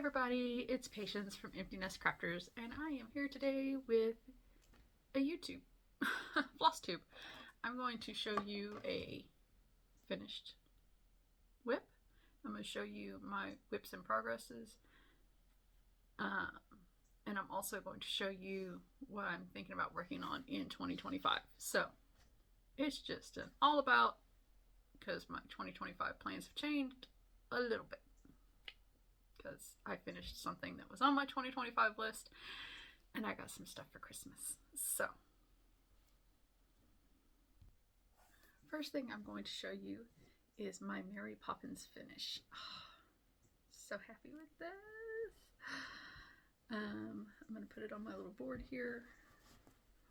everybody, it's Patience from Empty Nest Crafters, and I am here today with a YouTube Flosstube. I'm going to show you a finished WIP. I'm going to show you my WIPs and progresses, and I'm also going to show you what I'm thinking about working on in 2025. So it's just an all about, because my 2025 plans have changed a little bit. Because I finished something that was on my 2025 list and I got some stuff for Christmas. So, first thing I'm going to show you is my Mary Poppins finish. Oh, so happy with this. I'm going to put it on my little board here.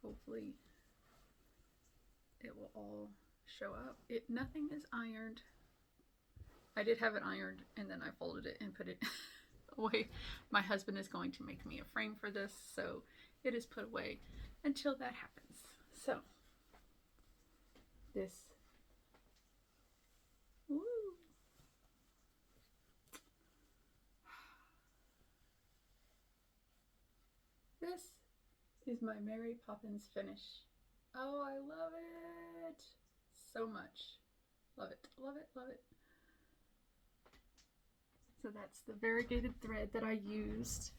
Hopefully it will all show up. Nothing is ironed. I did have it ironed and then I folded it and put it away. My husband is going to make me a frame for this, so it is put away until that happens. So this, woo, this is my Mary Poppins finish. Oh, I love it so much. Love it, love it, love it. So that's the variegated thread that I used.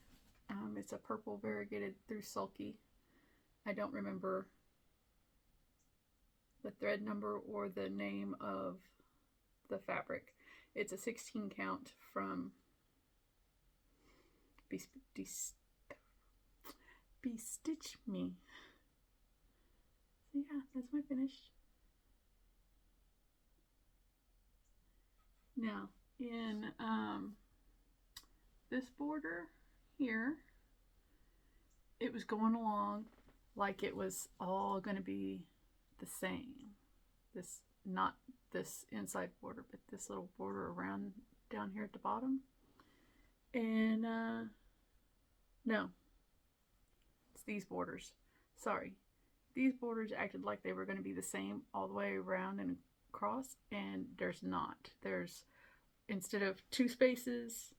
It's a purple variegated through sulky. I don't remember the thread number or the name of the fabric. It's a 16 count from Stitch Me. So yeah, that's my finish. Now, in this border here, it was going along like it was all going to be the same. This, not this inside border, but this little border around down here at the bottom. And no, it's these borders. Sorry. These borders acted like they were going to be the same all the way around and across, and there's not. There's, instead of 2 spaces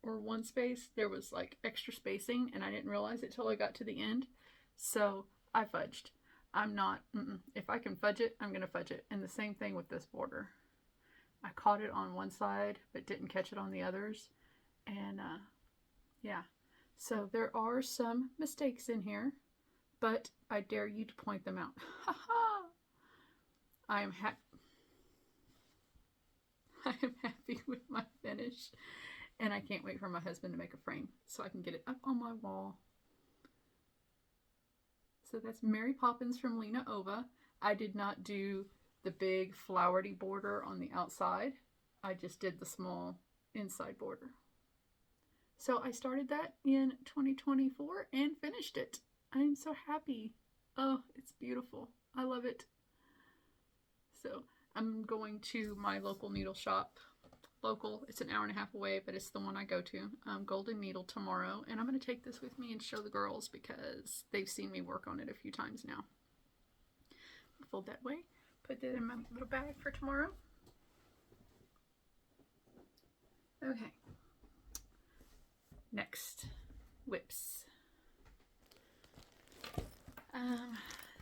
or 1 space, there was like extra spacing, and I didn't realize it till I got to the end. So I fudged. I'm not, if I can fudge it, I'm going to fudge it. And the same thing with this border. I caught it on one side, but didn't catch it on the others. And yeah, so there are some mistakes in here, but I dare you to point them out. Haha! I am happy with my finish, and I can't wait for my husband to make a frame so I can get it up on my wall. So that's Mary Poppins from Lena Ova. I did not do the big flowery border on the outside. I just did the small inside border. So I started that in 2024 and finished it. I'm so happy. Oh, it's beautiful. I love it. So I'm going to my local needle shop. Local, it's an hour and a half away, but it's the one I go to. Golden Needle tomorrow. And I'm going to take this with me and show the girls because they've seen me work on it a few times now. Fold that way. Put that in my little bag for tomorrow. Okay. Next, WIPs.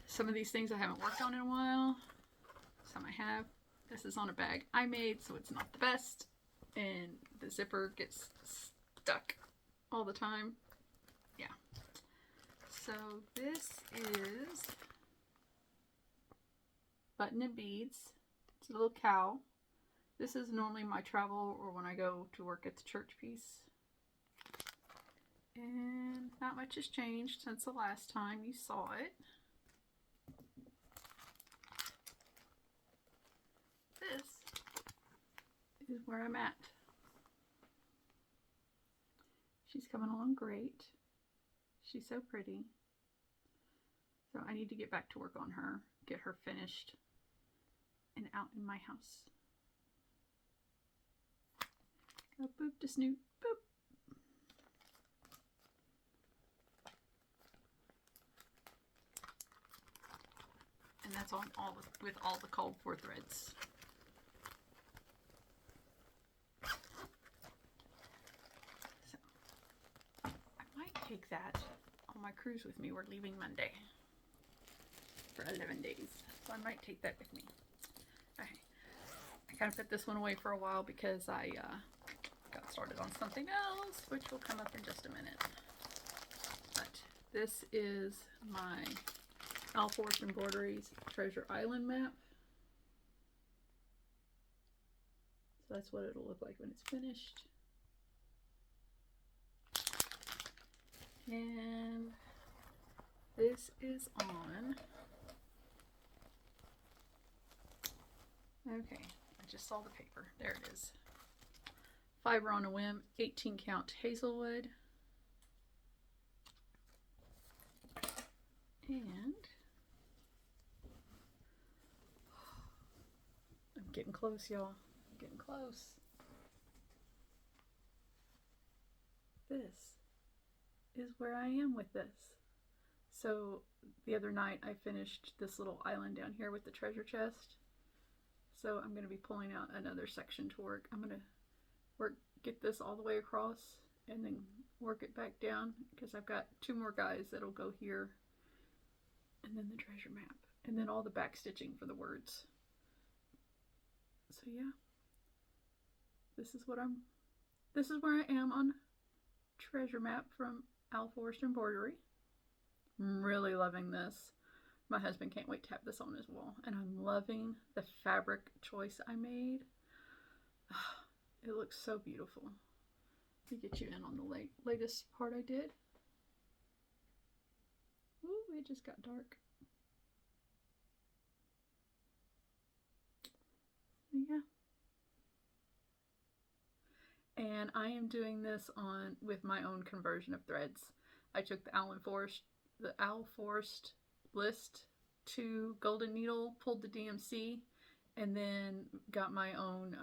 Some of these things I haven't worked on in a while. Some I have. This is on a bag I made, so it's not the best. And the zipper gets stuck all the time. Yeah. So this is Button and Beads. It's a little cow. This is normally my travel or when I go to work at the church piece. And not much has changed since the last time you saw it. This is where I'm at. She's coming along great. She's so pretty. So I need to get back to work on her, get her finished and out in my house. Go boop to snoot, boop. And that's on all with all the called for threads. take that on my cruise with me. We're leaving Monday for 11 days. So I might take that with me. Okay. I kind of put this one away for a while because I got started on something else, which will come up in just a minute. But this is my Al Forest Embroideries Treasure Island map. So that's what it'll look like when it's finished. And this is on, okay, I just saw the paper. There it is. Fiber on a Whim, 18 count Hazelwood. And I'm getting close, y'all. I'm getting close. This is where I am with this. So the other night I finished this little island down here with the treasure chest. So I'm going to be pulling out another section to work. I'm going to get this all the way across and then work it back down because I've got 2 more guys that'll go here. And then the treasure map. And then all the back stitching for the words. So yeah. This is where I am on treasure map from Al Forest Embroidery. I'm really loving this. My husband can't wait to have this on his wall. And I'm loving the fabric choice I made. It looks so beautiful. Let me get you in on the latest part I did. Ooh, it just got dark. Yeah. And I am doing this with my own conversion of threads. I took the Al Forest list to golden needle, pulled the DMC, and then got my own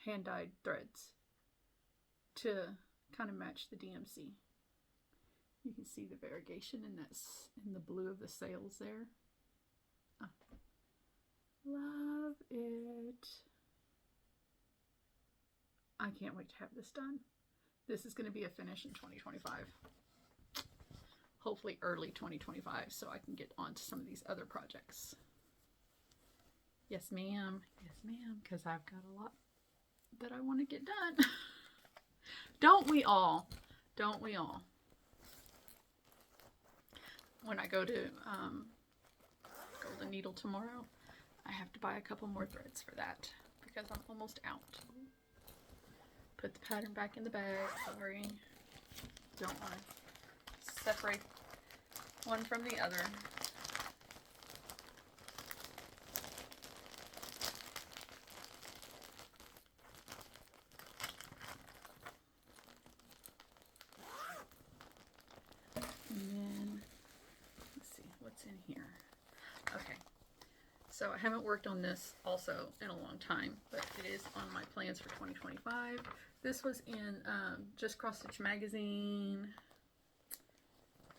hand-dyed threads to kind of match the DMC. You can see the variegation in the blue of the sails there. Love it. I can't wait to have this done. This is going to be a finish in 2025. Hopefully early 2025 so I can get on to some of these other projects. Yes, ma'am. Yes, ma'am. Because I've got a lot that I want to get done. Don't we all? Don't we all? When I go to Golden Needle tomorrow, I have to buy a couple more threads for that because I'm almost out. Put the pattern back in the bag. Sorry. Don't want to separate one from the other. And then, let's see, what's in here? Okay. So I haven't worked on this also in a long time, but it is on my plans for 2025. This was in Just Cross Stitch magazine.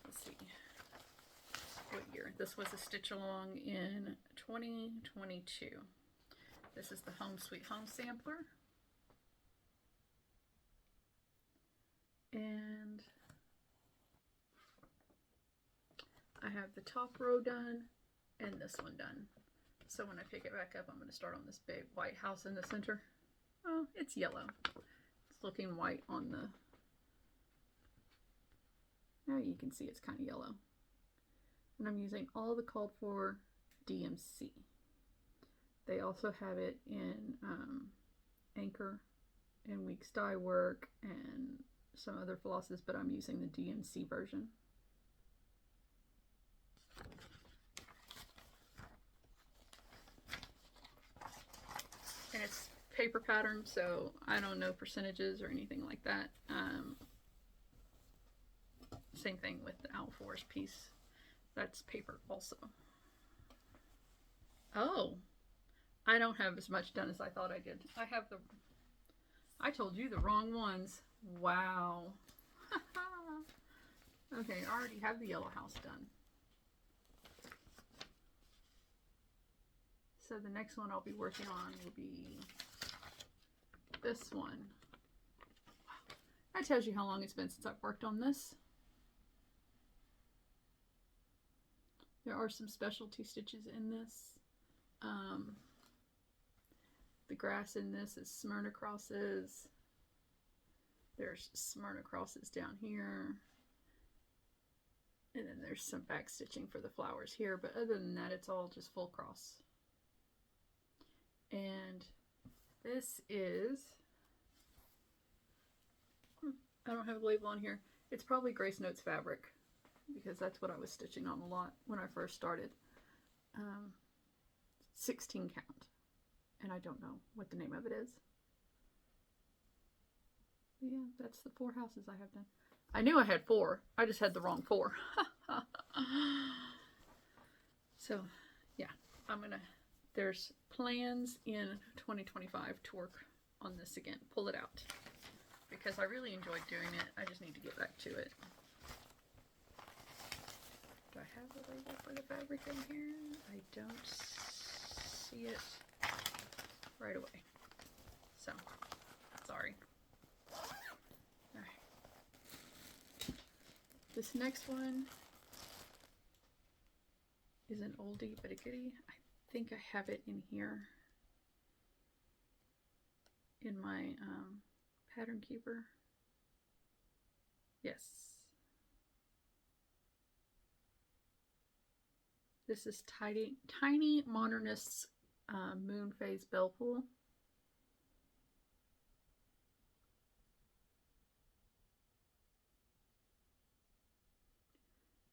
Let's see what year. This was a stitch along in 2022. This is the Home Sweet Home sampler. And I have the top row done and this one done. So when I pick it back up, I'm going to start on this big white house in the center. Oh, it's yellow. It's looking white on the... Now you can see it's kind of yellow. And I'm using all the called for DMC. They also have it in Anchor and Weeks Dye Work and some other flosses, but I'm using the DMC version. And it's paper pattern, so I don't know percentages or anything like that. Same thing with the Al Forest piece. That's paper also. Oh, I don't have as much done as I thought I did. I told you the wrong ones. Wow. Okay, I already have the yellow house done. So the next one I'll be working on will be this one. Wow. That tells you how long it's been since I've worked on this. There are some specialty stitches in this. The grass in this is Smyrna crosses. There's Smyrna crosses down here. And then there's some back stitching for the flowers here, but other than that, it's all just full cross. And this is, I don't have a label on here. It's probably Grace Notes fabric, because that's what I was stitching on a lot when I first started. 16 count, and I don't know what the name of it is. But yeah, that's the 4 houses I have done. I knew I had 4. I just had the wrong 4. So, yeah, there's plans in 2025 to work on this again. Pull it out. Because I really enjoyed doing it. I just need to get back to it. Do I have the label for the fabric in here? I don't see it right away. So, sorry. This next one is an oldie but a goodie. I think I have it in here in my pattern keeper. Yes. This is Tiny Modernist's Moon Phase Bell Pull.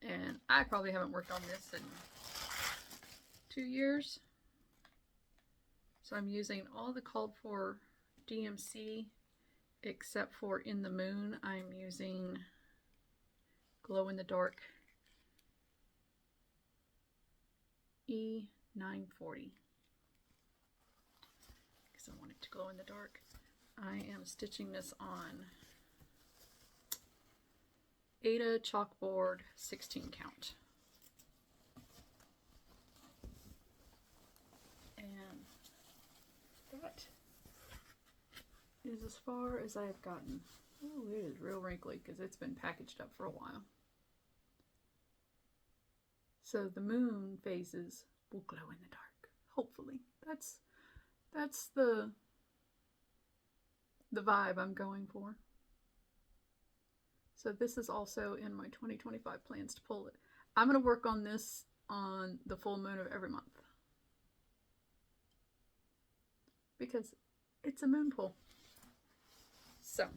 And I probably haven't worked on this in 2 years. So I'm using all the called for DMC except for in the moon. I'm using glow in the dark E940 because I want it to glow in the dark. I am stitching this on Ada chalkboard 16 count. And that is as far as I have gotten. Oh, it is real wrinkly because it's been packaged up for a while. So the moon phases will glow in the dark. Hopefully. That's the vibe I'm going for. So this is also in my 2025 plans to pull it. I'm going to work on this on the full moon of every month. Because it's a moon pull. So.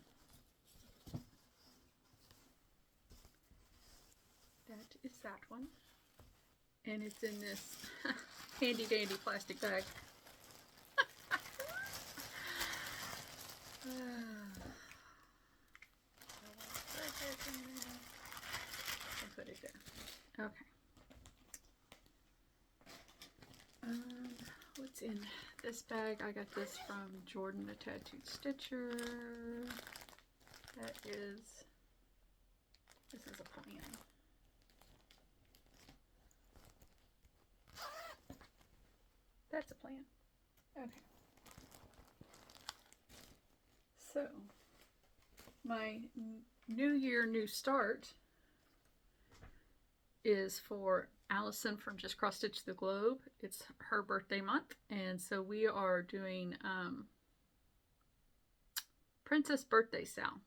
That is that one. And it's in this handy dandy plastic bag. I'll put it there. Okay. What's in this bag? I got this from Jordan the Tattooed Stitcher. This is a plan. That's a plan. Okay. So, my New Year, New Start is for Allison from Just Cross Stitch the Globe. It's her birthday month, and so we are doing Princess Birthday Sal.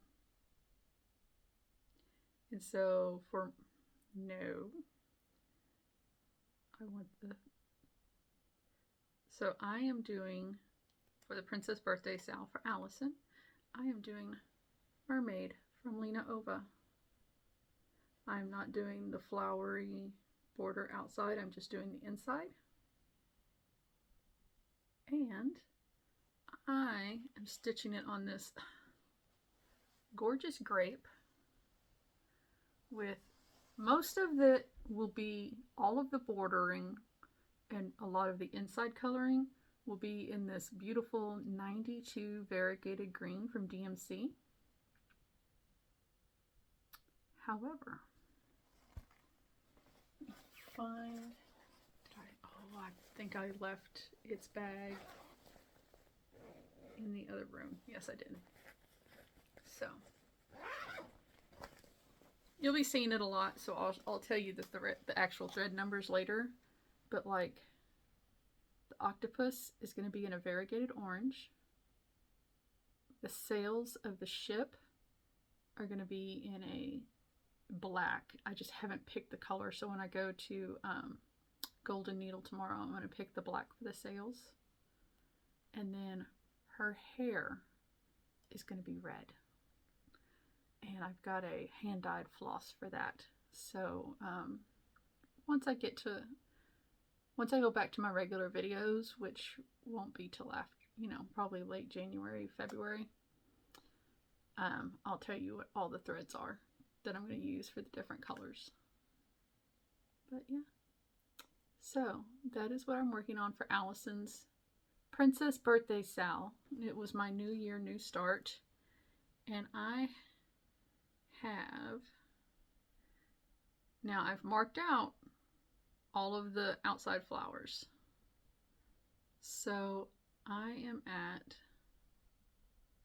And so so I am doing, for the Princess Birthday Sal for Allison, I am doing Mermaid from Lena Ova. I'm not doing the flowery border outside, I'm just doing the inside. And I am stitching it on this gorgeous grape with most of it will be all of the bordering and a lot of the inside coloring will be in this beautiful 92 variegated green from DMC. However, I think I left its bag in the other room. Yes, I did. So, You'll be seeing it a lot, so I'll tell you the actual thread numbers later. But like, the octopus is going to be in a variegated orange. The sails of the ship are going to be in a black. I just haven't picked the color, so when I go to Golden Needle tomorrow, I'm going to pick the black for the sails. And then her hair is going to be red. And I've got a hand-dyed floss for that. So once I go back to my regular videos, which won't be till after, probably late January, February, I'll tell you what all the threads are that I'm going to use for the different colors. But yeah, so that is what I'm working on for Allison's Princess Birthday Sal. It was my new year, new start, and I've marked out all of the outside flowers. So I am at,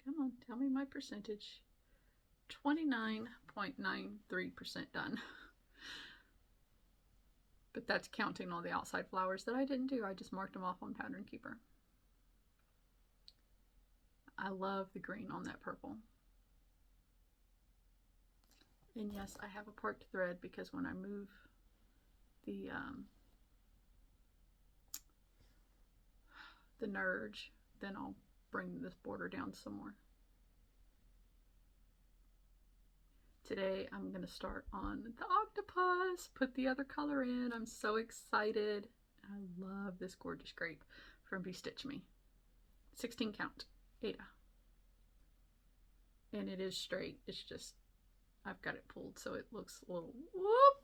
come on, tell me my percentage, 29.93% done. But that's counting all the outside flowers that I didn't do. I just marked them off on Pattern Keeper. I love the green on that purple. And yes, I have a part to thread because when I move the nurge, then I'll bring this border down some more. Today I'm going to start on the octopus, put the other color in. I'm so excited. I love this gorgeous grape from Be Stitch Me. 16 count, Ada. And it is straight. It's just, I've got it pulled so it looks a little whoop.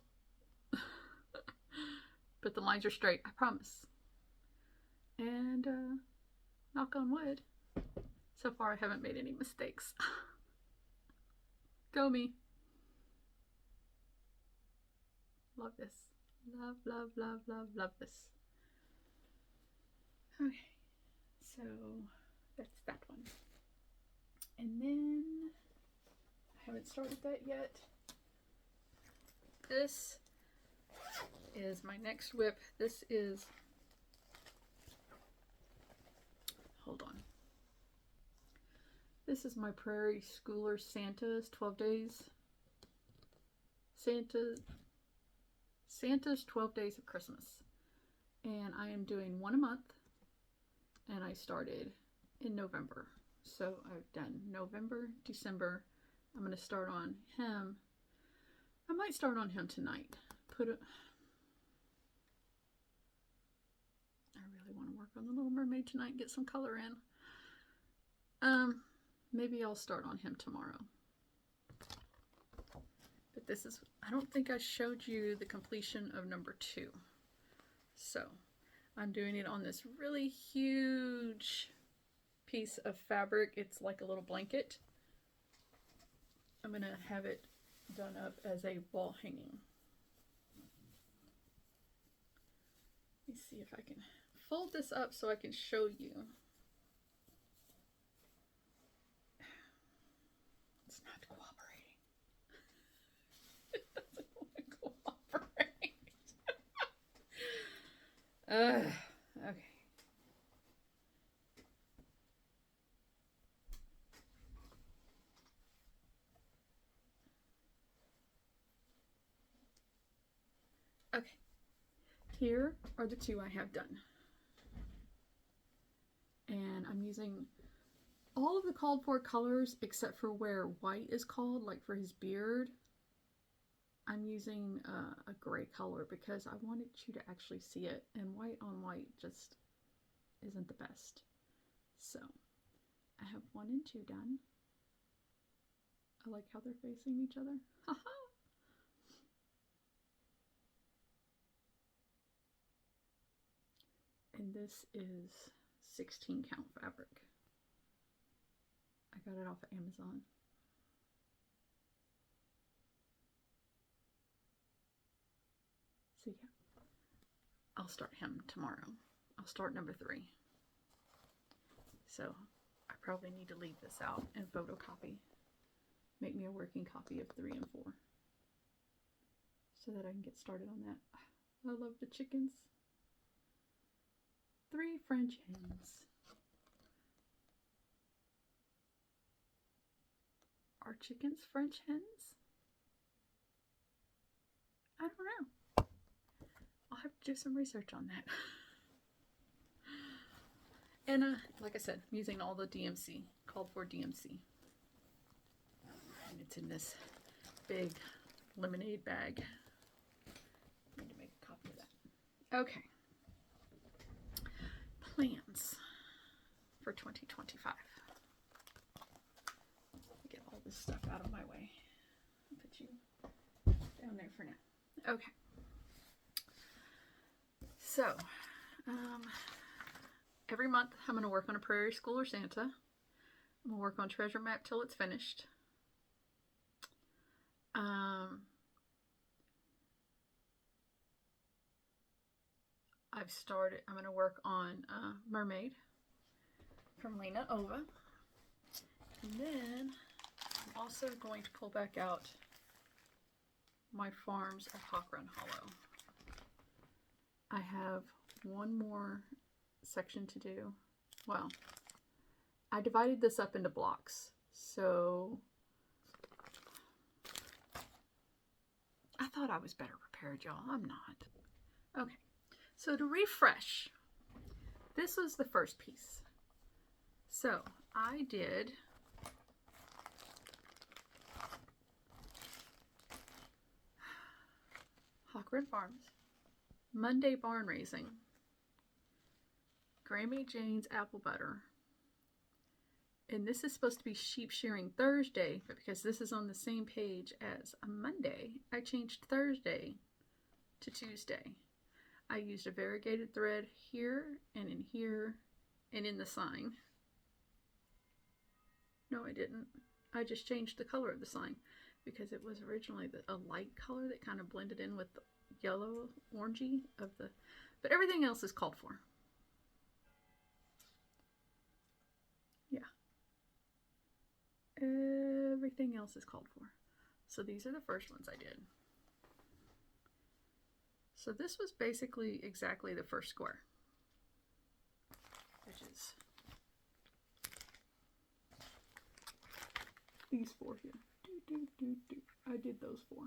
But the lines are straight, I promise. And knock on wood, so far I haven't made any mistakes. Go me. Love this. Love, love, love, love, love this. Okay, so that's that one. And then I haven't started that yet. This is my next WIP. This is, hold on. This is my Prairie Schooler Santa's 12 days. Santa's 12 days of Christmas. And I am doing one a month. And I started in November. So I've done November, December. I'm going to start on him. I might start on him tonight. I really want to work on the Little Mermaid tonight and get some color in. Maybe I'll start on him tomorrow. But this is, I don't think I showed you the completion of number 2. So I'm doing it on this really huge piece of fabric. It's like a little blanket. I'm going to have it done up as a wall hanging. Let me see if I can fold this up so I can show you. It's not cooperating. It doesn't want to cooperate. Okay. Okay, here are the 2 I have done. And I'm using all of the called for colors except for where white is called, like for his beard. I'm using a gray color because I wanted you to actually see it, and white on white just isn't the best. So I have 1 and 2 done. I like how they're facing each other. Haha! And this is 16 count fabric. I got it off of Amazon. So yeah, I'll start him tomorrow. I'll start number 3. So I probably need to leave this out and photocopy. Make me a working copy of 3 and 4. so that I can get started on that. I love the chickens. 3 French hens. Are chickens French hens? I don't know. I'll have to do some research on that. And like I said, I'm using all the DMC, called for DMC. And it's in this big lemonade bag. I need to make a copy of that. Okay. Plans for 2025. Get all this stuff out of my way. I'll put you down there for now. Okay. So, every month I'm going to work on a Prairie School or Santa. I'm going to work on Treasure Map till it's finished. I'm going to work on Mermaid from Lena Ova. And then I'm also going to pull back out my farms of Hawk Run Hollow. I have one more section to do. Well, I divided this up into blocks, so I thought I was better prepared, y'all. I'm not. Okay, so to refresh, this was the first piece. So I did Hawk Run Farms, Monday Barn Raising, Grammy Jane's Apple Butter, and this is supposed to be Sheep Shearing Thursday, but because this is on the same page as a Monday, I changed Thursday to Tuesday. I used a variegated thread here and in the sign. No, I didn't. I just changed the color of the sign because it was originally a light color that kind of blended in with the yellow orangey of the, but everything else is called for. Yeah. Everything else is called for. So these are the first ones I did. So this was basically exactly the first square, which is these 4 here. I did those 4.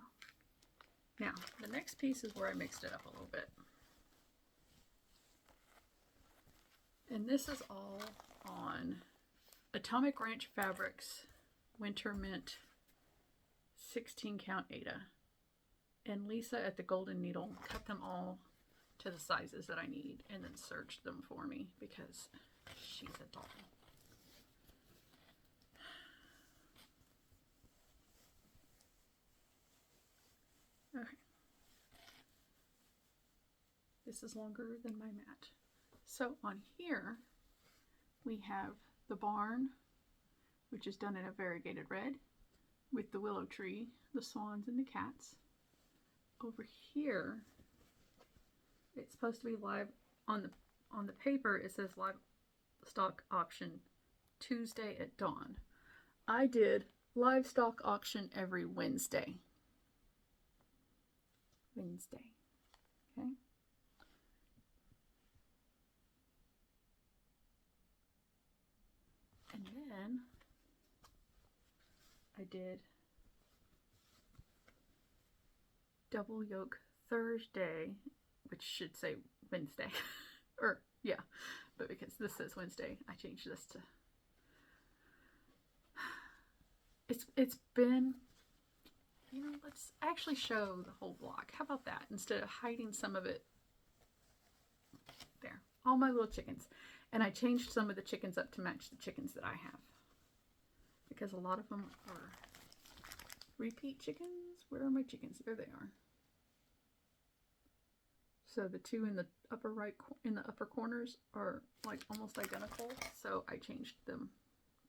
Now, the next piece is where I mixed it up a little bit. And this is all on Atomic Ranch Fabrics Winter Mint 16 count Aida. And Lisa at the Golden Needle cut them all to the sizes that I need and then serged them for me because she's a doll. Okay. This is longer than my mat. So on here, we have the barn, which is done in a variegated red with the willow tree, the swans, and the cats. Over here, it's supposed to be live on the paper. It says livestock auction Tuesday at dawn. I did livestock auction every Wednesday. Okay. And then I did double yoke Thursday, which should say Wednesday. Or, yeah, but because this says Wednesday, I changed this to... It's been... You know, let's actually show the whole block. How about that? Instead of hiding some of it. There. All my little chickens. And I changed some of the chickens up to match the chickens that I have. Because a lot of them are repeat chickens. Where are my chickens? There they are. So the 2 in the upper right, in the upper corners are like almost identical. So I changed them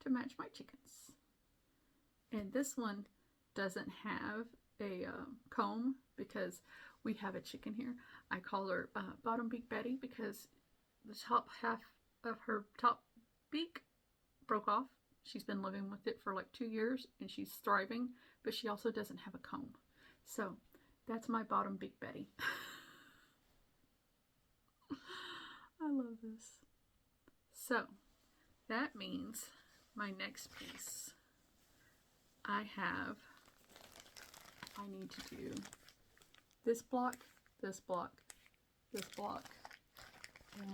to match my chickens. And this one doesn't have a comb because we have a chicken here. I call her Bottom Beak Betty because the top half of her top beak broke off. She's been living with it for like 2 years and she's thriving, but she also doesn't have a comb. So That's my bottom Big Betty. I love this. So that means my next piece, I need to do this block, this block, this block,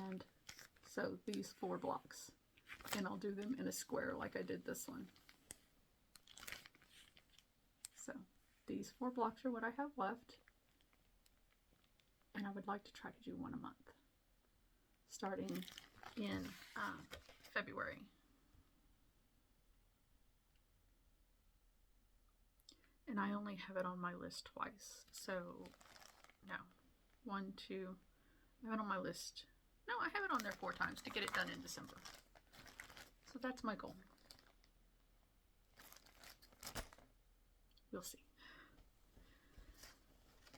and so these 4 blocks. And I'll do them in a square like I did this one. So these 4 blocks are what I have left. And I would like to try to do one a month, starting in February. And I only have it on my list twice. So, no. 1, 2, I have it on my list. No, I have it on there 4 times to get it done in December. So that's my goal. We'll see.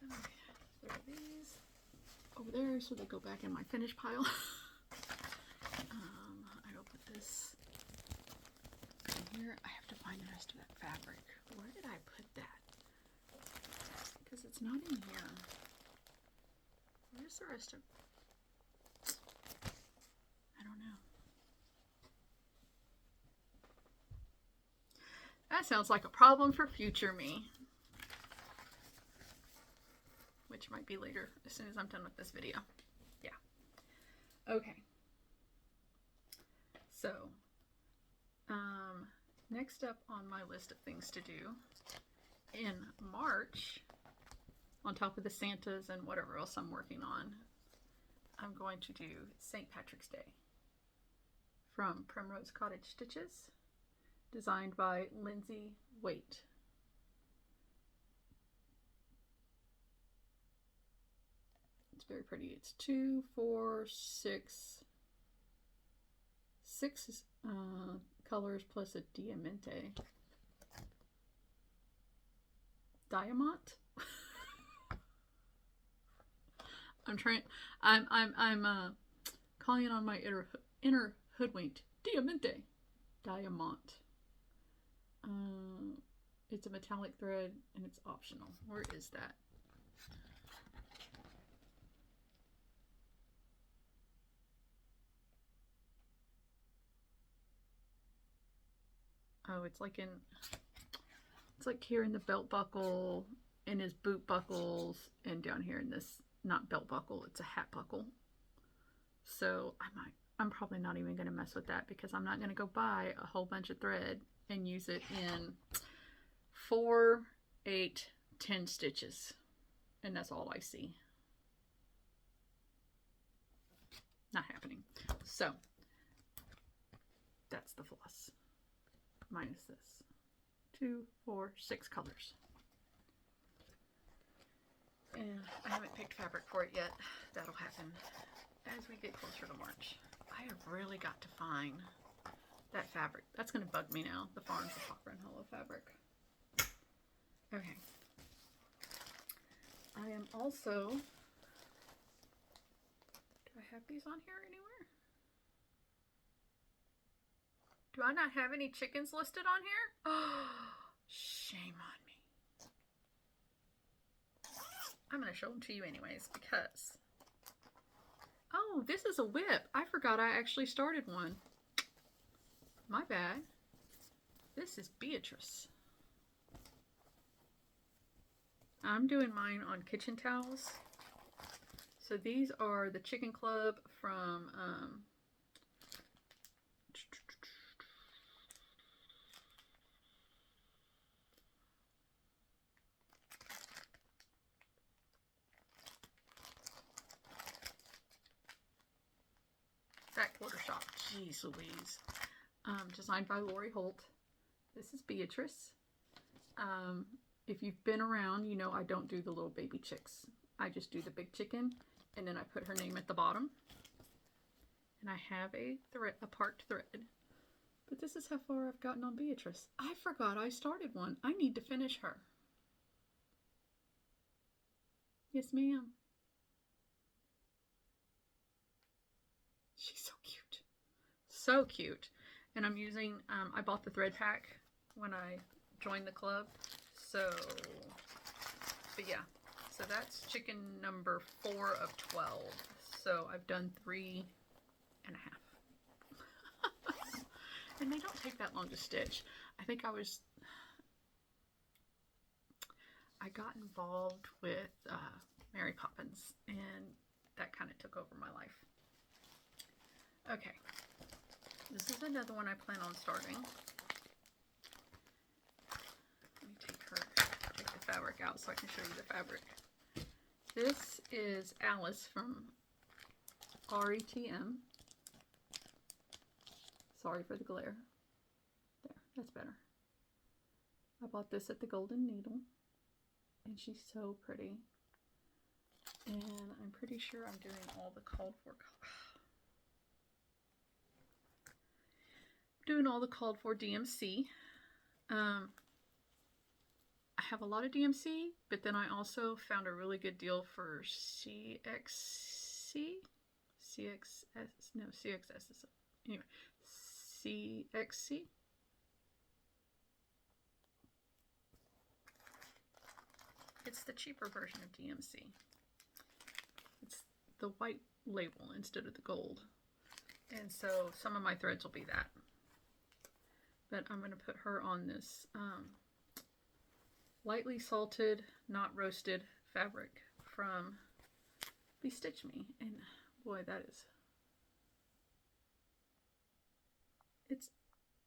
Okay, there are these over there, so they go back in my finish pile. I will put this in here. I have to find the rest of that fabric. Where did I put that? Because it's not in here. Where's the rest of... I don't know. That sounds like a problem for future me. Which might be later, as soon as I'm done with this video. Yeah. Okay. So, next up on my list of things to do, in March, on top of the Santas and whatever else I'm working on, I'm going to do St. Patrick's Day from Primrose Cottage Stitches, designed by Lindsay Waite. It's very pretty. It's 2, 4, 6 colors plus a diamante. Diamant? I'm calling it on my inner hoodwinked. Diamante. Diamant. It's a metallic thread and it's optional. Where is that? Oh, it's like here in the belt buckle, in his boot buckles, and down here in this, not belt buckle, it's a hat buckle. So I'm probably not even going to mess with that because I'm not going to go buy a whole bunch of thread and use it in 4, 8, 10 stitches. And that's all I see. Not happening. So that's the floss. Minus this. 2, 4, 6 colors. And I haven't picked fabric for it yet. That'll happen as we get closer to March. I have really got to find that fabric. That's going to bug me now. The Farms of Hopper and Hollow fabric. Okay. I am also... Do I have these on here anywhere? Do I not have any chickens listed on here? Oh, shame on me. I'm going to show them to you anyways because... Oh, this is a WIP. I forgot I actually started one. My bad. This is Beatrice. I'm doing mine on kitchen towels. So these are the Chicken Club from... That quarter shop. Jeez Louise. Designed by Lori Holt. This is Beatrice. If you've been around, you know I don't do the little baby chicks. I just do the big chicken, and then I put her name at the bottom. And I have a part thread. But this is how far I've gotten on Beatrice. I forgot I started one. I need to finish her. Yes, ma'am. She's so cute. So cute. And I'm using, I bought the thread pack when I joined the club. So, but yeah. So that's chicken number 4 of 12. So I've done 3 and a half. And they don't take that long to stitch. I think I got involved with Mary Poppins, and that kind of took over my life. Okay, this is another one I plan on starting. Let me take the fabric out so I can show you the fabric. This is Alice from RETM. Sorry for the glare. There, that's better. I bought this at the Golden Needle, and she's so pretty. And I'm pretty sure I'm doing all the called for DMC. I have a lot of DMC, but then I also found a really good deal for CXC. CXS is anyway. CXC. It's the cheaper version of DMC. It's the white label instead of the gold. And so some of my threads will be that. But I'm going to put her on this lightly salted, not roasted fabric from Bestitch Me. And boy, that is...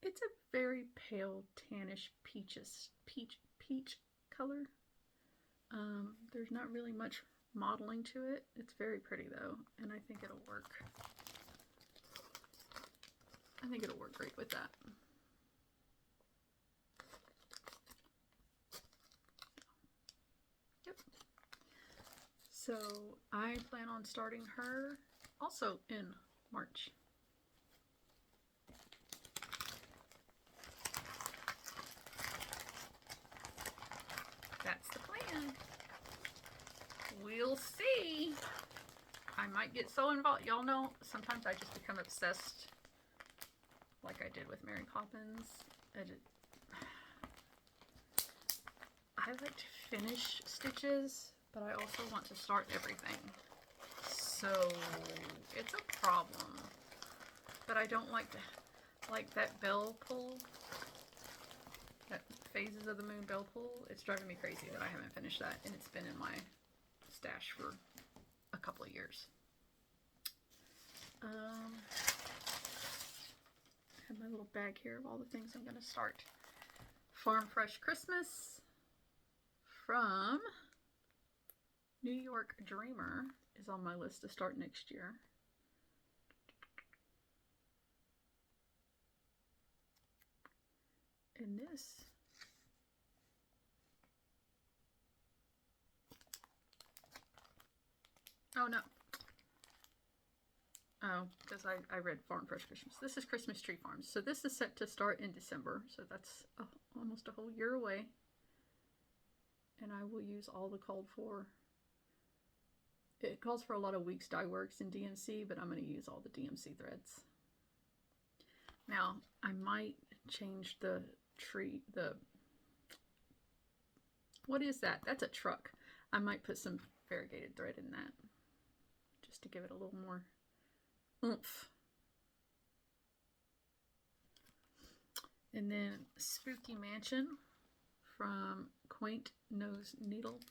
It's a very pale, tannish, peach color. There's not really much modeling to it. It's very pretty though, and I think it'll work. I think it'll work great with that. Yep. So I plan on starting her also in March. That's the plan. We'll see. I might get so involved. Y'all know, sometimes I just become obsessed like I did with Mary Poppins. I like to finish stitches, but I also want to start everything. So it's a problem. But I don't like that bell pull. That Phases of the Moon bell pull, it's driving me crazy that I haven't finished that, and it's been in my stash for a couple of years. I have my little bag here of all the things I'm going to start. Farm Fresh Christmas from New York Dreamer is on my list to start next year. And this oh no. Oh, because I read Farm Fresh Christmas. This is Christmas Tree Farms. So this is set to start in December. So that's almost a whole year away. And I will use all the called for. It calls for a lot of Weeks Dye Works in DMC, but I'm going to use all the DMC threads. Now, I might change the tree, what is that? That's a truck. I might put some variegated thread in that just to give it a little more oomph. And then Spooky Mansion from Quaint Nose Needle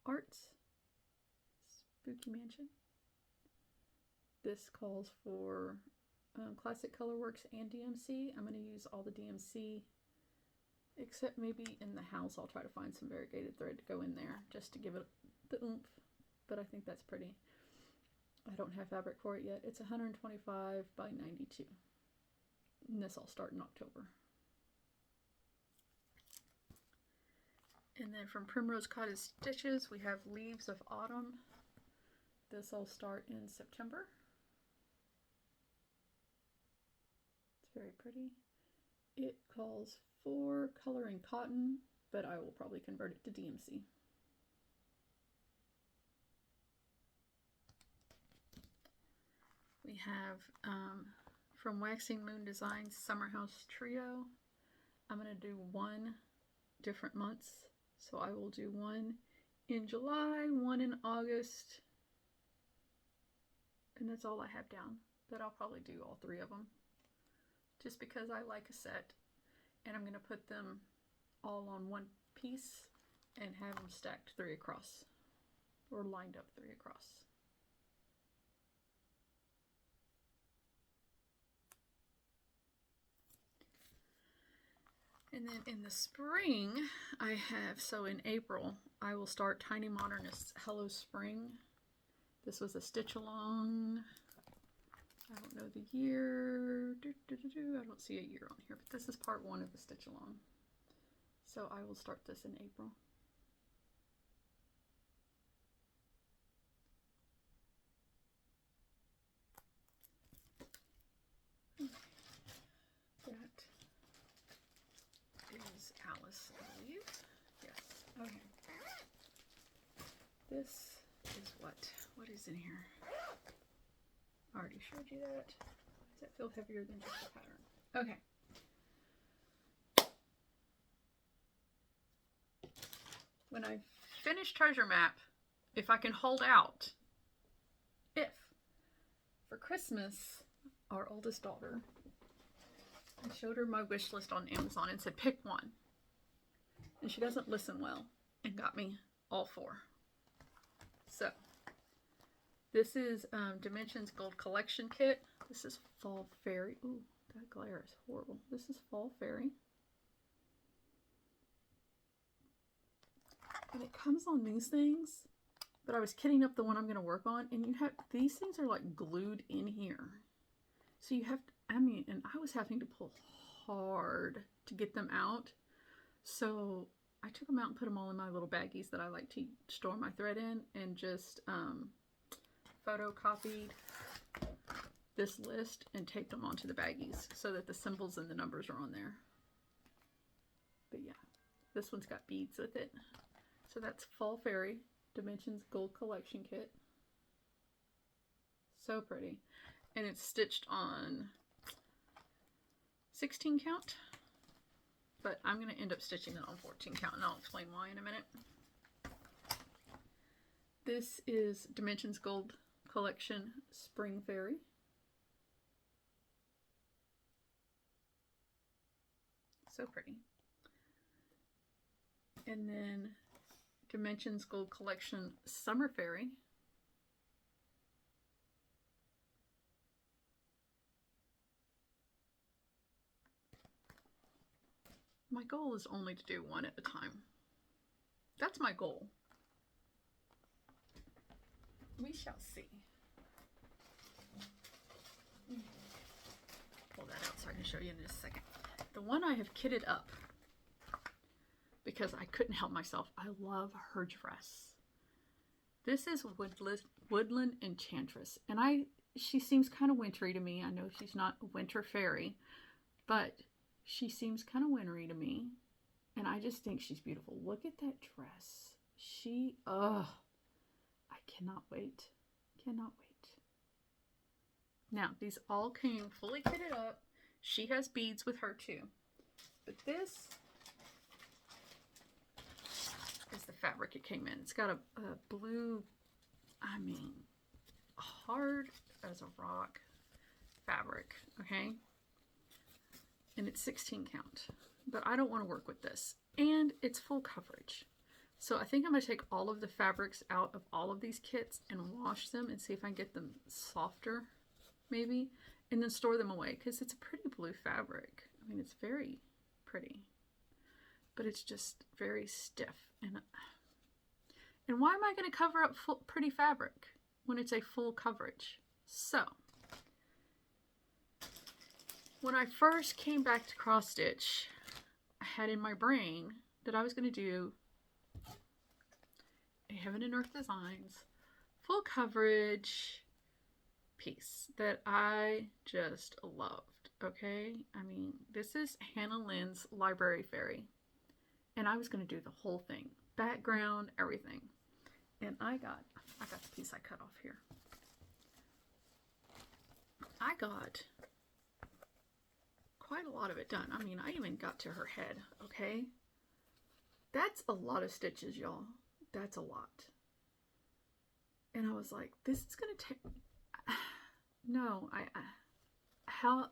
Arts. Spooky Mansion. This calls for Classic Colorworks and DMC. I'm going to use all the DMC, except maybe in the house I'll try to find some variegated thread to go in there just to give it the oomph, but I think that's pretty. I don't have fabric for it yet. It's 125 by 92. And this I'll start in October. And then from Primrose Cottage Stitches, we have Leaves of Autumn. This I'll start in September. It's very pretty. It calls for coloring cotton, but I will probably convert it to DMC. We have from Waxing Moon Designs Summer House Trio. I'm going to do one different month's So I will do one in July, one in August, and that's all I have down. But I'll probably do all 3 of them just because I like a set, and I'm going to put them all on one piece and have them stacked 3 across, or lined up 3 across. And then in the spring, I have, so in April, I will start Tiny Modernist's Hello Spring. This was a stitch along. I don't know the year. I don't see a year on here, but this is part 1 of the stitch along. So I will start this in April. That is Alice, I believe. Yes. Okay. This is what? What is in here? I already showed you that. Does that feel heavier than just a pattern? Okay. When I finish Treasure Map, if I can hold out, for Christmas, our oldest daughter, I showed her my wish list on Amazon and said, pick one. And she doesn't listen well and got me all 4. So, this is Dimensions Gold Collection Kit. This is Fall Fairy. Ooh, that glare is horrible. This is Fall Fairy. And it comes on these things, but I was kitting up the one I'm going to work on, and you have, these things are like glued in here. So you have, and I was having to pull hard to get them out. So I took them out and put them all in my little baggies that I like to store my thread in, and just photocopied this list and taped them onto the baggies so that the symbols and the numbers are on there. But yeah, this one's got beads with it. So that's Fall Fairy Dimensions Gold Collection Kit. So pretty. And it's stitched on 16 count. But I'm going to end up stitching it on 14 count, and I'll explain why in a minute. This is Dimensions Gold Collection Spring Fairy. So pretty. And then Dimensions Gold Collection Summer Fairy. My goal is only to do one at a time. That's my goal. We shall see. Pull that out so I can show you in just a second. The one I have kitted up because I couldn't help myself. I love her dress. This is Woodland Enchantress, and she seems kind of wintry to me. I know she's not a winter fairy, but she seems kind of wintry to me, and I just think she's beautiful. Look at that dress. I cannot wait. Cannot wait. Now, these all came fully kitted up. She has beads with her too. But this is the fabric it came in. It's got a blue, hard as a rock fabric, okay? And it's 16 count. But I don't want to work with this. And it's full coverage. So I think I'm going to take all of the fabrics out of all of these kits and wash them and see if I can get them softer, maybe, and then store them away, because it's a pretty blue fabric. I mean, it's very pretty, but it's just very stiff. And why am I going to cover up pretty fabric when it's a full coverage? So, when I first came back to cross stitch, I had in my brain that I was going to do a Heaven and Earth Designs full coverage piece that I just loved, okay? I mean, this is Hannah Lynn's Library Fairy, and I was going to do the whole thing, background, everything. And I got the piece I cut off here. I got quite a lot of it done. I mean, I even got to her head, okay? That's a lot of stitches, y'all. That's a lot. And I was like, this is gonna take, no,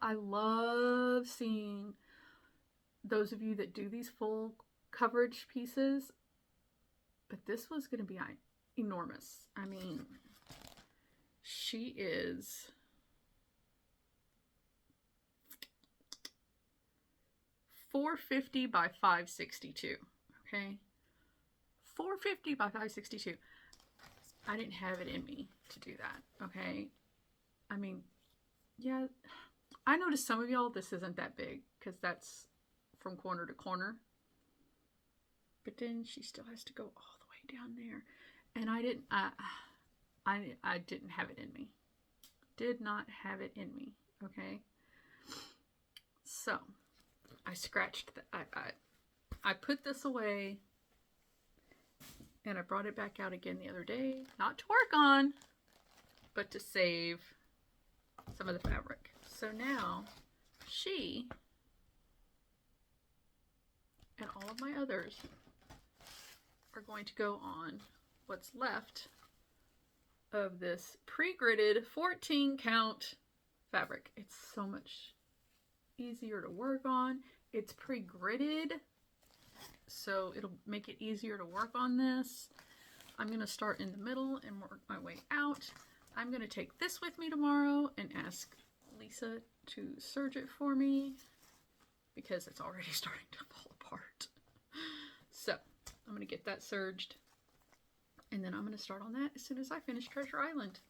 I love seeing those of you that do these full coverage pieces, but this was gonna be enormous. I mean, she is 450 by 562, okay? 450 by 562. I didn't have it in me to do that, okay? I mean, yeah, I noticed some of y'all, this isn't that big because that's from corner to corner. But then she still has to go all the way down there. And I didn't have it in me. Did not have it in me, okay? So, I scratched, I put this away, and I brought it back out again the other day, not to work on, but to save some of the fabric. So now, she, and all of my others, are going to go on what's left of this pre-gridded 14 count fabric. It's so much easier to work on. It's pre-gridded, so it'll make it easier to work on this. I'm going to start in the middle and work my way out. I'm going to take this with me tomorrow and ask Lisa to serge it for me because it's already starting to fall apart. So I'm going to get that serged, and then I'm going to start on that as soon as I finish Treasure Island.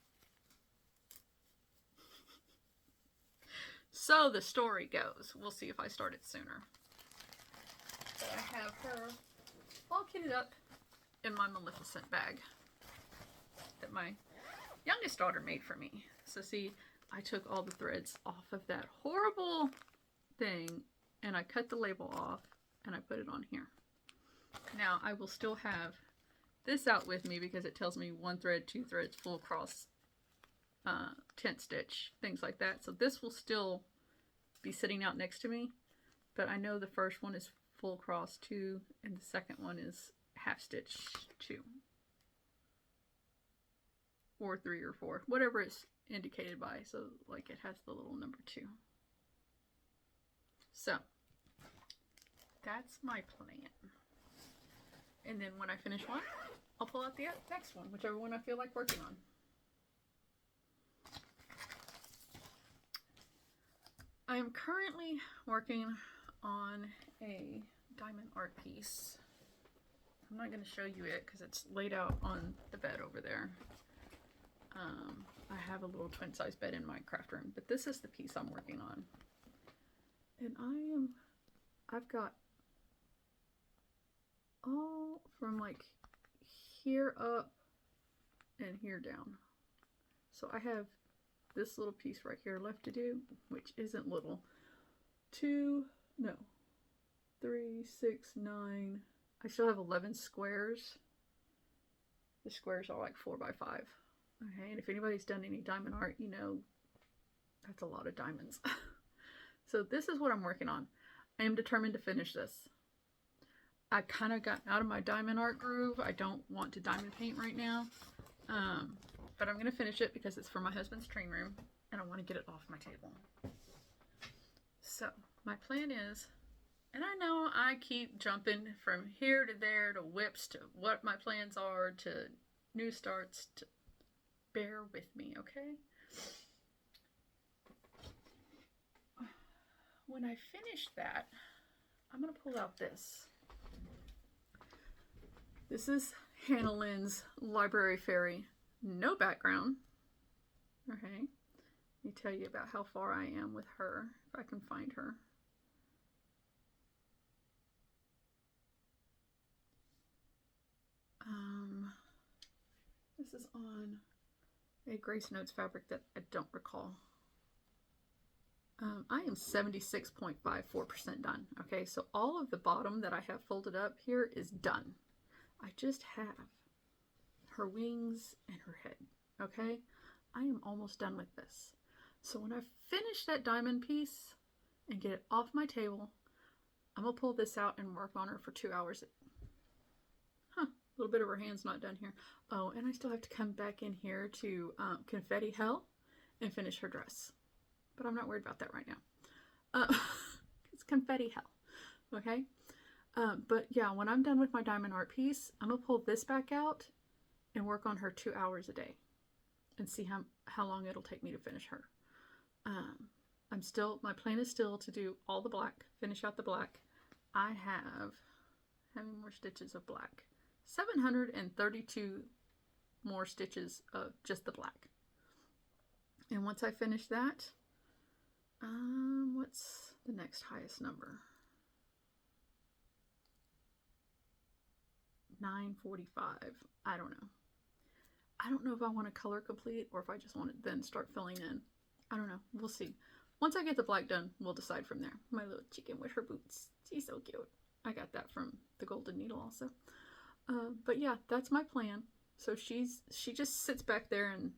So the story goes, we'll see if I start it sooner. But I have her all kitted up in my Maleficent bag that my youngest daughter made for me. So see, I took all the threads off of that horrible thing and I cut the label off and I put it on here. Now I will still have this out with me because it tells me 1 thread, 2 threads, full cross, tent stitch, things like that. So this will still be sitting out next to me, but I know the first one is full cross 2 and the second one is half stitch 2 or 3 or 4, whatever it's indicated by. So like it has the little number 2. So that's my plan. And then when I finish one, I'll pull out the next one, whichever one I feel like working on. I am currently working on a diamond art piece. I'm not going to show you it because it's laid out on the bed over there. I have a little twin size bed in my craft room, but this is the piece I'm working on. And I've got all from like here up and here down. So I have this little piece right here left to do, which isn't little. 2, no, 3, 6, 9. I still have 11 squares. The squares are like 4 by 5. Okay, and if anybody's done any diamond art, you know that's a lot of diamonds. So this is what I'm working on. I am determined to finish this. I kind of got out of my diamond art groove. I don't want to diamond paint right now. But I'm going to finish it because it's for my husband's train room and I want to get it off my table. So my plan is, and I know I keep jumping from here to there to WIPs to what my plans are to new starts, to bear with me, okay? When I finish that, I'm going to pull out this. This is Hannah Lynn's Library Fairy. No background. Okay. Let me tell you about how far I am with her, if I can find her. This is on a Grace Notes fabric that I don't recall. I am 76.54% done. Okay, so all of the bottom that I have folded up here is done. I just have her wings and her head. Okay, I am almost done with this. So when I finish that diamond piece and get it off my table, I'm gonna pull this out and work on her for 2 hours little bit of her hand's not done here. Oh, and I still have to come back in here to confetti hell and finish her dress. But I'm not worried about that right now. It's confetti hell. Okay? But yeah, when I'm done with my diamond art piece, I'm going to pull this back out and work on her 2 hours a day and see how long it'll take me to finish her. My plan is still to do all the black, finish out the black. I have, how many more stitches of black? 732 more stitches of just the black. And once I finish that, what's the next highest number? 945. I don't know. I don't know if I want to color complete or if I just want to then start filling in. I don't know. We'll see. Once I get the black done, we'll decide from there. My little chicken with her boots. She's so cute. I got that from the Golden Needle also. But yeah, that's my plan. So she just sits back there and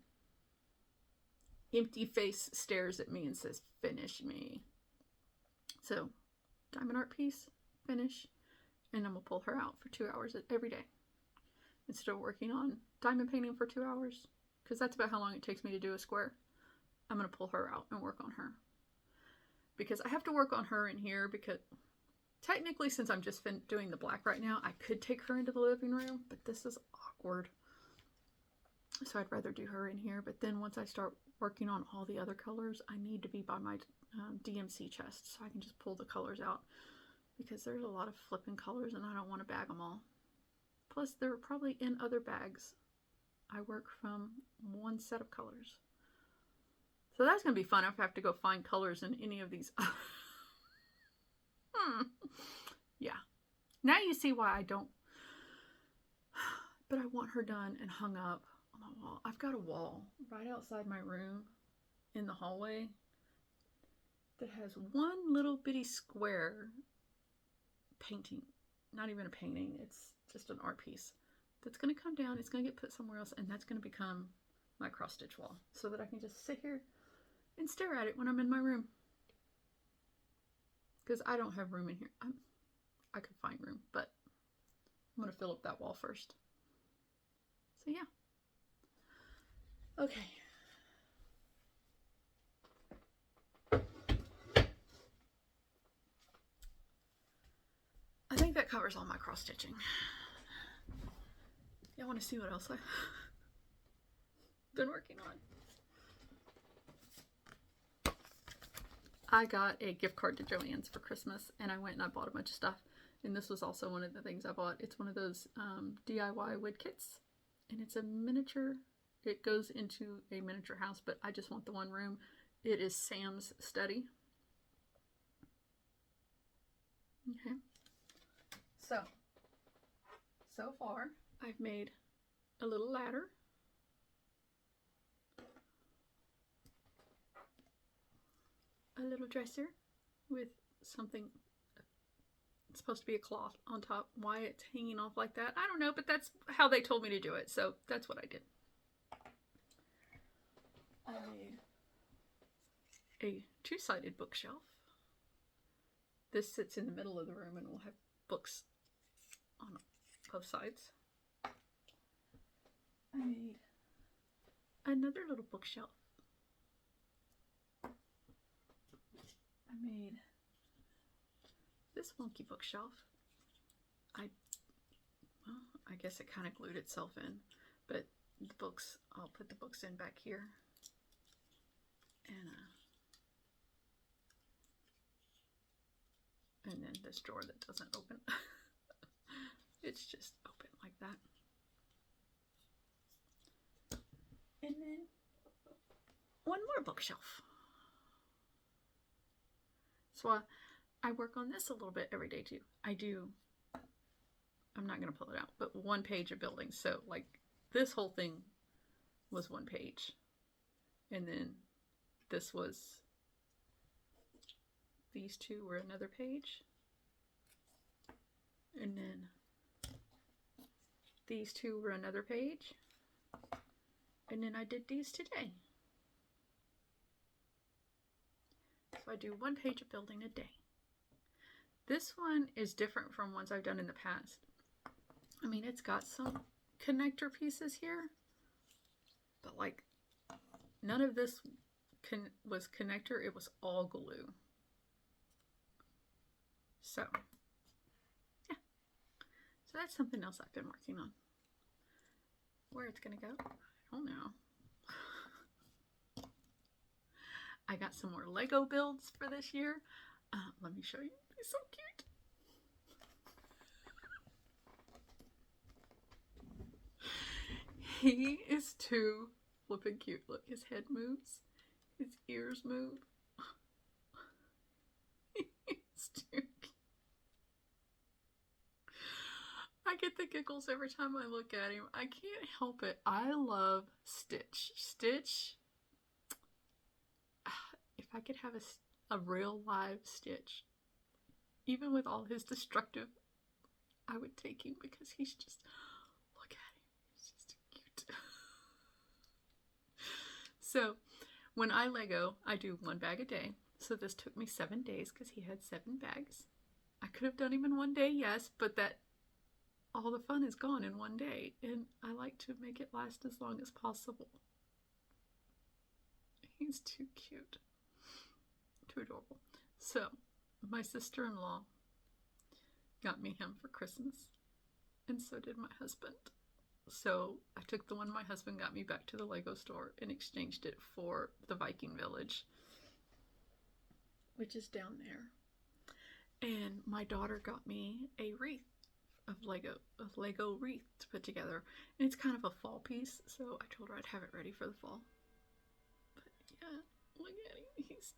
empty face stares at me and says, finish me. So diamond art piece, finish, and then we'll pull her out for 2 hours every day. Instead of working on diamond painting for 2 hours, because that's about how long it takes me to do a square. I'm going to pull her out and work on her. Because I have to work on her in here because technically, since I'm just doing the black right now, I could take her into the living room, but this is awkward. So I'd rather do her in here. But then once I start working on all the other colors, I need to be by my DMC chest so I can just pull the colors out. Because there's a lot of flipping colors and I don't want to bag them all. Plus, they're probably in other bags. I work from one set of colors. So that's going to be fun if I have to go find colors in any of these. Yeah. Now you see why I don't. But I want her done and hung up on the wall. I've got a wall right outside my room in the hallway that has one little bitty square painting. Not even a painting. It's just an art piece. That's going to come down. It's going to get put somewhere else. And that's going to become my cross stitch wall. So that I can just sit here and stare at it when I'm in my room. Because I don't have room in here. I could find room, but I'm going to fill up that wall first. So yeah. Okay. I think that covers all my cross stitching. Y'all want to see what else I've been working on? I got a gift card to Joann's for Christmas, and I went and I bought a bunch of stuff. And this was also one of the things I bought. It's one of those DIY wood kits, and it's a miniature. It goes into a miniature house, but I just want the one room. It is Sam's study. Okay. So far, I've made a little ladder. A little dresser with something, it's supposed to be a cloth on top. Why it's hanging off like that, I don't know, but that's how they told me to do it, so that's what I did. I made a two-sided bookshelf. This sits in the middle of the room and we'll have books on both sides. I made another little bookshelf. I made this funky bookshelf. I guess it kind of glued itself in, but the books, I'll put the books in back here. And then this drawer that doesn't open. It's just open like that. And then one more bookshelf. So I work on this a little bit every day too. I'm not going to pull it out, but one page of buildings. So like this whole thing was one page. And then this was, these two were another page. And then these two were another page. And then I did these today. So I do one page of building a day. This one is different from ones I've done in the past. I mean, it's got some connector pieces here, but like none of this was connector. It was all glue. So, yeah. So that's something else I've been working on. Where it's going to go, I don't know. I got some more Lego builds for this year. Let me show you. He's so cute. He is too flippin' cute. Look, his head moves. His ears move. He's too cute. I get the giggles every time I look at him. I can't help it. I love Stitch. Stitch, if I could have a real live Stitch, even with all his destructive, I would take him because he's just, look at him. He's just cute. So when I Lego, I do 1 bag a day. So this took me 7 days because he had 7 bags. I could have done him in 1 day, yes, but that all the fun is gone in 1 day, and I like to make it last as long as possible. He's too cute. Too adorable. So, my sister-in-law got me him for Christmas, and so did my husband. So, I took the one my husband got me back to the Lego store and exchanged it for the Viking Village, which is down there. And my daughter got me a wreath of Lego wreath to put together, and it's kind of a fall piece, so I told her I'd have it ready for the fall. But yeah, look at him. He's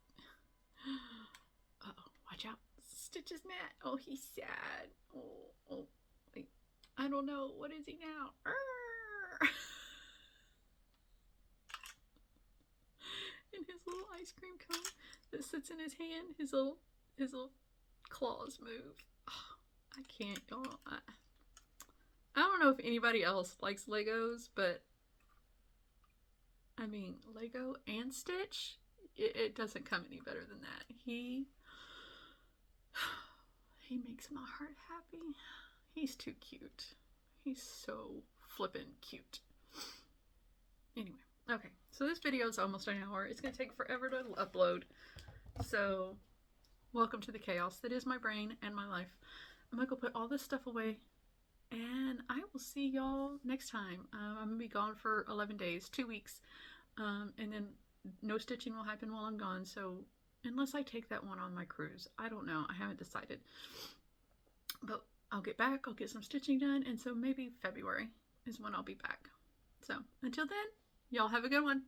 uh-oh, watch out. Stitch is mad. Oh, he's sad. Oh, wait. I don't know. What is he now? And his little ice cream cone that sits in his hand, his little claws move. Oh, I can't, y'all. I don't know if anybody else likes Legos, but I mean, Lego and Stitch, it doesn't come any better than that. He makes my heart happy. He's too cute. He's so flippin' cute. Anyway, okay, so this video is almost an hour. It's gonna take forever to upload. So, welcome to the chaos that is my brain and my life. I'm gonna go put all this stuff away, and I will see y'all next time. I'm gonna be gone for 11 days, 2 weeks, and then no stitching will happen while I'm gone. So unless I take that one on my cruise, I don't know. I haven't decided, but I'll get back. I'll get some stitching done, and so maybe February is when I'll be back. So until then, y'all have a good one.